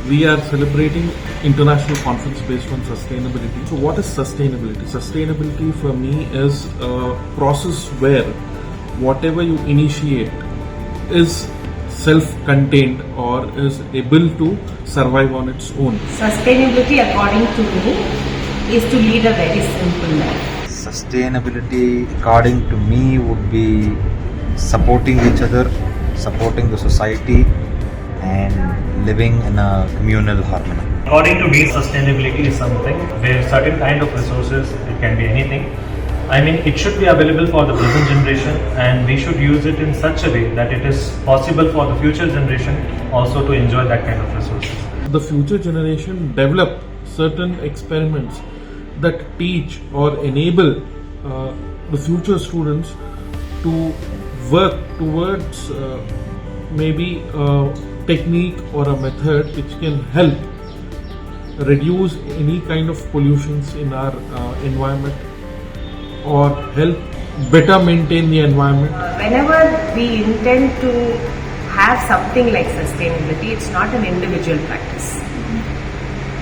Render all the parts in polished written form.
we are celebrating International Conference based on sustainability. So what is sustainability? Sustainability for me is a process where whatever you initiate is self-contained or is able to survive on its own. Sustainability, according to me, is to lead a very simple life. Sustainability, according to me, would be supporting each other, supporting the society, and living in a communal harmony. According to me, sustainability is something where certain kind of resources, it can be anything. I mean, it should be available for the present generation, and we should use it in such a way that it is possible for the future generation also to enjoy that kind of resources. The future generation develop certain experiments that teach or enable the future students to work towards maybe a technique or a method which can help reduce any kind of pollutions in our environment or help better maintain the environment. Whenever we intend to have something like sustainability, it's not an individual practice.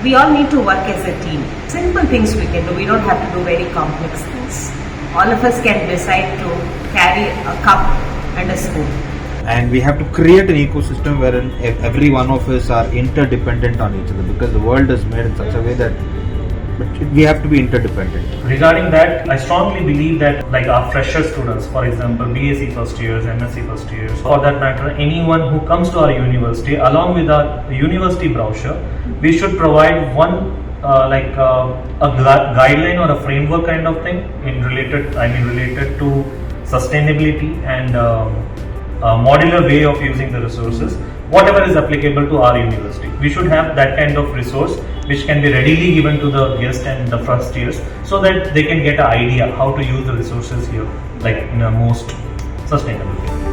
We all need to work as a team. Simple things we can do. We don't have to do very complex things. All of us can decide to carry a cup and a spoon. And we have to create an ecosystem wherein every one of us are interdependent on each other, because the world is made in such a way that we have to be interdependent. Regarding that, I strongly believe that like our fresher students, for example, BSc first years, MSc first years, for that matter, anyone who comes to our university, along with our university brochure, we should provide one a guideline or a framework kind of thing related to sustainability and a modular way of using the resources, whatever is applicable to our university. We should have that kind of resource which can be readily given to the guest and the first years, so that they can get an idea how to use the resources here, like in a most sustainable way.